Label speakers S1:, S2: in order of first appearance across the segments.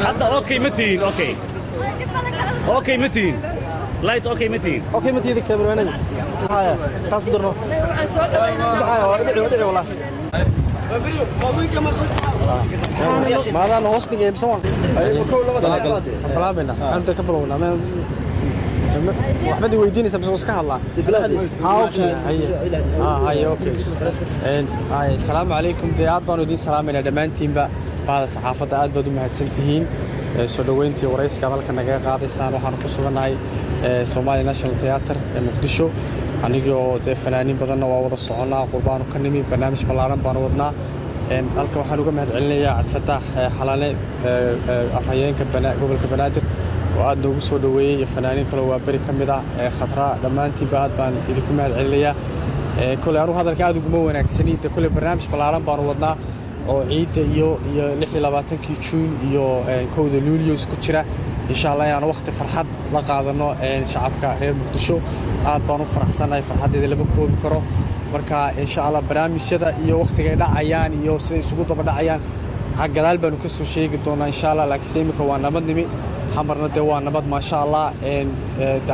S1: حتى اوكي متين اوكي متين لايت اوكي متين
S2: ذيك كاميرا هاي خلاص بدرنا والله ما هذا نوصل جيب سوون بلا بينا انت كبرونا واحمد ويديني سبس ka hadlaa هاي اوكي هاي السلام عليكم دياد بانو دي سلامنا dhamaantiinba baada saxaafada aad baad u mahadsantihiin soo dhaweyntii waraysiga halka naga qaadaysaan waxaan ku suganahay Somali National Theatre ee Muqdisho anigoo fanaaniin badan waa wada soconaa qurbaan ka nimi barnaamij balaaran baan wadnaa halka waxaan uga mahadcelinayaa Cabdifataah Xalane afhayeenka gobolka Banaadir oo aad noogu soo dhaweeyay fanaaniin kale waa bari kamid ah khatra dhamaantiinba aad baan idinku mahadcelinayaa kule aanu hadalka aad ugu wanaagsanida kule barnaamij balaaran baan wadnaa oo ciida iyo 26 June iyo 1 Luulyo isku jira insha Allah ayaan waqti farxad la qaadano shacabka reer Muqdisho aad baan u faraxsanahay farxadeeda laba koobi karo marka insha Allah barnaamijyada iyo waqtiga dhacayaan iyo sida isugu daba dhacayaan gadaal baan ka soo sheegi doonaa insha Allah laakiin imika waa nabadnimo xamarna de waa nabad ma sha Allah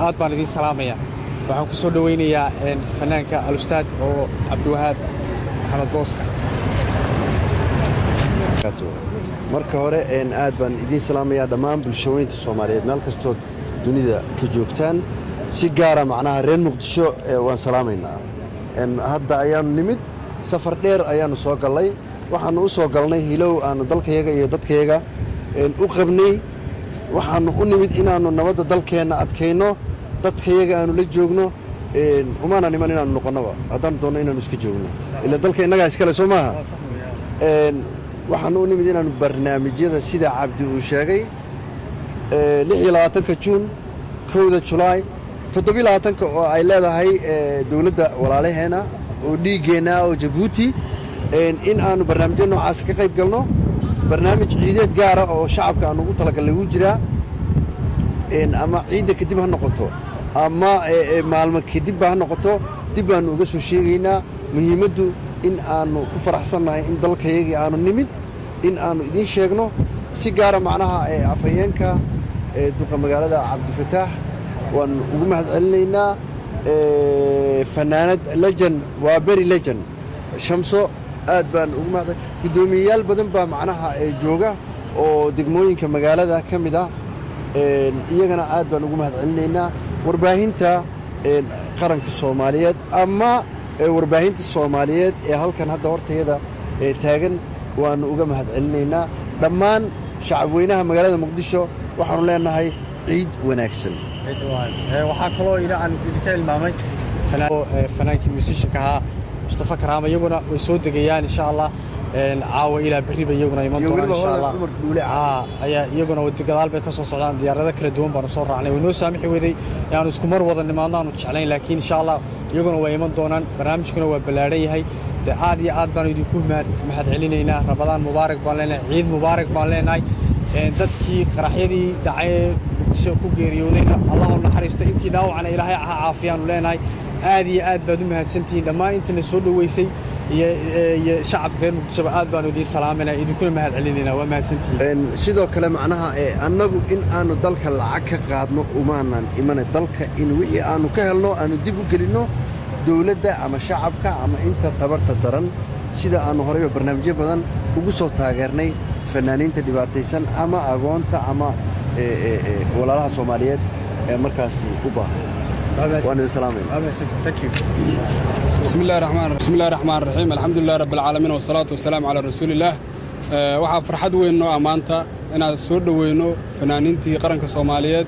S2: aad baan idin salaamaya waxaan ku soo dhaweynayaa fanaanka al-ustaad oo Cabdiwahaab Maxamed Booska
S3: marka hore aad baan idin salaamayaa dhammaan bulshooyinka Soomaaliyeed meel kastoo dunida ka joogtaan si gaar ah macnaha reer Muqdisho waan salaameynaa hadda ayaan nimid safar dheer ayaan soo galay waxaan u soo galnay hilow aan dalkayaga iyo dadkayaga u qabnay waxaan u nimid inaanu nabadda dalkeena adkeyno dadkayaga aanu la joogno umana niman inaanu noqonaba haddaan doono inaanu iska joogno ila dalkeenaga iska leh Soomaha waxaan u nimid inaanu barnaamijyada sida Cabdi uu sheegay 26 June 1 July 27 oo ay leedahay dawladda walaalaheena oo dhiigeena oo Djibouti in aanu barnaamijyo noocaas ka qayb galno barnaamij ciideed gaar ah oo shacabka aan ugu talagalay uu jira ama ciida kadib ha noqoto ama maalmo kadib ha noqoto dib aan uga soo sheegaynaa muhiimaddu in aanu ku faraxsanahay in dalkayaga aanu nimid in aanu idin sheegno si gaar ah macnaha afhayeenka duqa magaalada Cabdifataah waan ugu mahadcelinaynaa fanaanad legend waa bari legend Shamso aad baan ugu mahad gudoomiyayaal badan baa macnaha jooga oo degmooyinka magaalada kamid ah iyagana aad baan ugu mahadcelinaynaa warbaahinta qaranka Soomaaliyeed ama warbaahinta Soomaaliyeed ee halkan hadda horteeda taagan waan uga mahadcelinaynaa dhammaan shacabweynaha magaalada Muqdisho waxaanu leenahay ciid wanaagsan
S2: waxaa kaloo ila aan idinka ilmaamay fanaankii musicianka Mustafa Karaama iyaguna way soo degayaan insha Allah caawa ila bariba iyaguna iman doonaan insha Allah ayaa iyaguna wada gadaal bay ka soo socdaan diyaarada kala duwan baan soo raacnay way noo saamixi weeday inaan isku mar wada nimaadaan jeclayn laakiin insha Allah iyaguna way iman doonaan barnaamijkuna waa balaaran yahay aad iyo aad baan idinku mahadcelinaynaa Ramadaan mubaarak baan leenahay ciid mubaarak baan leenahay dadkii qaraxyadii dhacay Muqdisho ku geeriyoodayna Allah u naxariisto intii dhaawacna Ilaahay ha caafiyaan leenahay aad iyo aad baad u mahadsantiin dhammaan inta soo dhaweysay iyo shacabka reer Muqdisho aad baan idin salaaminaa idinkuna mahadcelinaynaa waa mahadsantiin
S3: sidoo kale macnaha annagu in aanu dalka lacag ka qaadno umaanan iman dalka in wixii aanu ka helno aanu dib u gelino dawladda ama shacabka ama inta tabarta daran sida aanu horeyba barnaamijyo badan ugu soo taageernay fanaaniinta dhibaataysan ama agoonta ama walaalaha Soomaaliyeed ee markaas u baahan وأنا سلامين.
S4: بسم الله الرحمن الرحيم الحمد لله رب العالمين والصلاة والسلام على رسول الله waxaa farxad weyn noo amaanta inaad soo dhaweeyno fanaaniintii qaranka Soomaaliyeed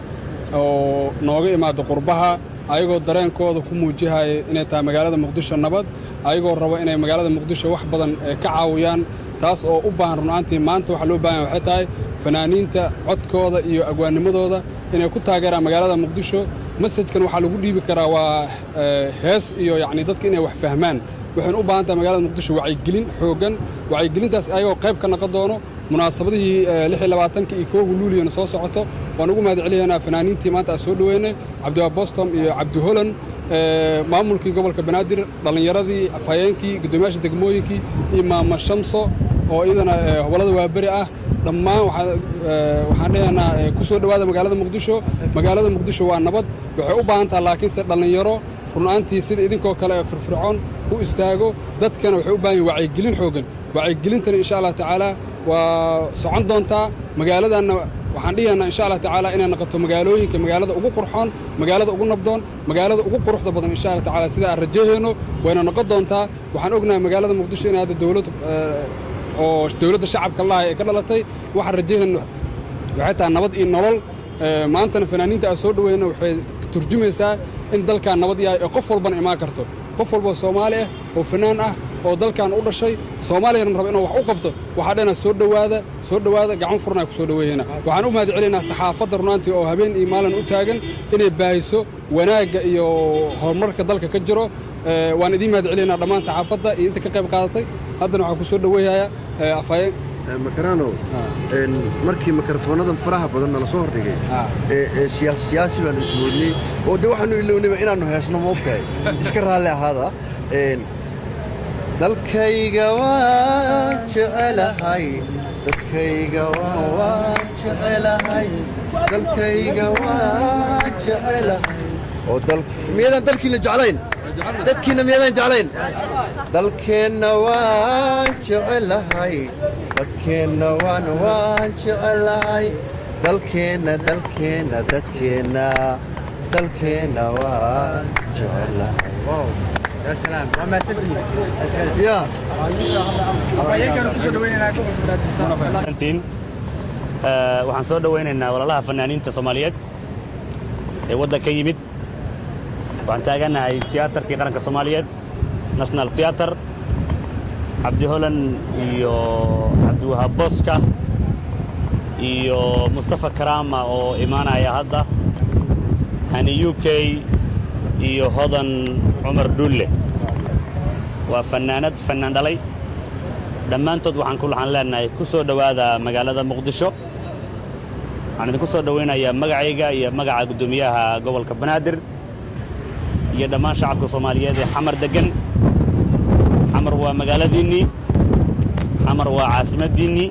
S4: oo nooga imaado qurbaha ayagoo dareenkooda ku muujinaya inay tahay magaalada Muqdisho nabad ayagoo rabo inay magaalada Muqdisho wax badan ka caawiyaan taas oo u baahan runaantii maanta waxa loo baahan yahay tahay fanaaniinta codkooda iyo agwaanimadooda inay ku taageeraan magaalada Muqdisho مسجكن waxaa lagu dhiibi karaa waa hees iyo yaani dadka inay wax fahmaan waxaan u baahan tahay magaalada Muqdisho wacyigelin xoogan wacyigelintaas ayagoo qayb ka noqon doono munaasabadii 26 iyo 1 Luulyo soo socoto waan ugu mahadcelinaynaa fanaaniintii maanta soo dhaweynay Cabdiwahaab Boston iyo Cabdi Holan maamulkii gobolka Banaadir dhalinyaradii afhayeenkii gudoomiyaasha degmooyinkii iyo maama Shamso oo iyadana gobolada waabari ah dhammaan waxaan leeyahay ku soo dhawaada magaalada muqdisho waa nabad waxay u baahan tahay laakiin se dhalinyaro runaantii sida idinkoo kale firfircoon u istaago dadkana waxay u baahan yihiin wacyigelin xoogan wacyigelintana insha Allah tacaala waa socon doontaa magaaladanna waxaan dhigaynaa insha Allah tacaala inay noqoto magaalooyinka magaalada ugu qurxoon magaalada ugu nabdoon magaalada ugu quruxda badan insha Allah tacaala sida aan rajayno wayna noqon doontaa waxaan ognahay magaalada muqdisho in hadda dawladda shacabka Allah ay ka dhalatay waxaan rajaynaynaa waxay tahay nabad iyo nolol maantana fanaaniinta aan soo dhaweeyna waxay turjumaysaa in dalkan nabad yahay ee qof walbana imaan karto qof walba Soomaali ah oo fanaan ah oo dalkan u dhashay Soomaaliyeena raba inuu wax u qabto waxa dheena soo dhawaada gacan furna ku soo dhaweeyna waxaan u mahad celinaa saxaafadda runaantii oo habeen iyo maalin u taagan inay baahiso wanaaga iyo horumarka dalka ka jiro waan idin mahad celinaa dhammaan saxaafadda iyo inta ka qayb qaadatay haddana waxaan ku soo dhaweeyayaa afayeen
S3: makarano markii mikrofoonada faraha badan la soo hordhigay siyaasi baan ismoodnay oo de waxaanu ilaawnay inaanu heesno moobkay iska raali ahaada dalkayga waa jecelahay dadkayga waa jecelahay dalkayga waa jecelahay oo miyadan dalkiina jeclayn dadkiina miyadan jeclayn dalkeenna waan jecelahay dadkeenna waan jecelahay dalkeenna waan jecelahay
S2: يا سلام وما سنتي
S3: يا
S1: waxaan soo dhaweynaynaa walaalaha fanaaniinta Soomaaliyeed ee waddanka yimid waxaan taaganahay tiyaatarkii qaranka Soomaaliyeed National Theatre Abdi Holan iyo Abdulwahab Boska iyo Mustafa Karama oo imaanaya hadda hani UK iyo Hodan Umar Dulle waa fanaan dhalay dhammaantood waxaan leenahay ku soo dhawaada magaalada Muqdisho waxaan idinku soo dhaweynayaa magacayga iyo magaca gudoomiyaha gobolka Banaadir iyo dhammaan shacabka Soomaaliyeed ee xamar degan xamar waa magaaladiinii xamar waa caasimadiinii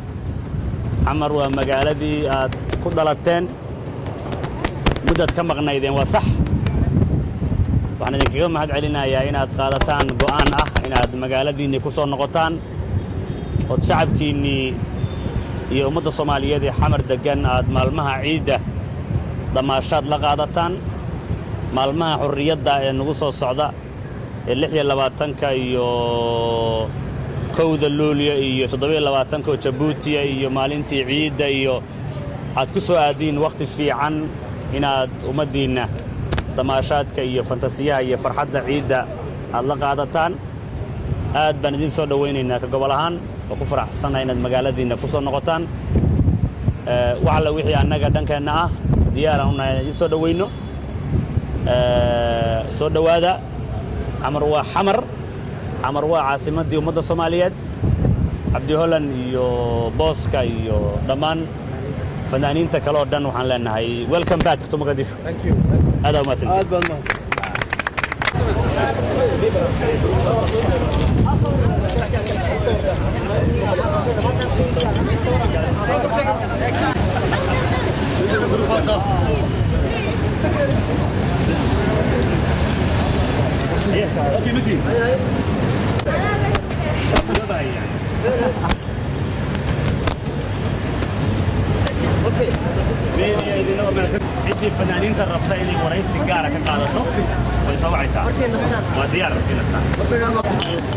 S1: xamar waa magaaladii aad ku dhalateen mudad ka maqnaydeen waa sax waxaan idinkaga mahad celinayaa inaad qaadataan go'aan ah inaad magaaladiinii ku soo noqotaan oo shacabkiinii iyo ummadda Soomaaliyeed ee xamar degan aad maalmaha ciida damaashaad la qaadataan maalmaha xurriyadda ee nagu soo socda ee 26ka iyo 1 Luulyo iyo 27ka Djibouti iyo maalintii ciida iyo aad ku soo aadiin waqti fiican inaad ummadiina damaashaadka iyo fantasiyaha iyo farxadda ciida aad la qaadataan aad baan idin soo dhaweynaynaa ka gobol ahaan oo ku faraxsanahay inaad magaaladiina ku soo noqotaan waxa la wixii annaga dhankeena ah diyaar aan u nahay idin soo dhaweyno soo dhawaada xamar waa caasimadii ummadda Soomaaliyeed Abdi Holan iyo Boska iyo dhammaan fanaaniinta kale oo dhan waxaan leenahay welcome back to Mogadishu
S2: thank you
S1: هذا ما تنسى
S3: aad baad
S1: intii fanaaniinta rabta inay waraysi gaara ka qaadato way soo wacaysaa waa diyaar markii nastaan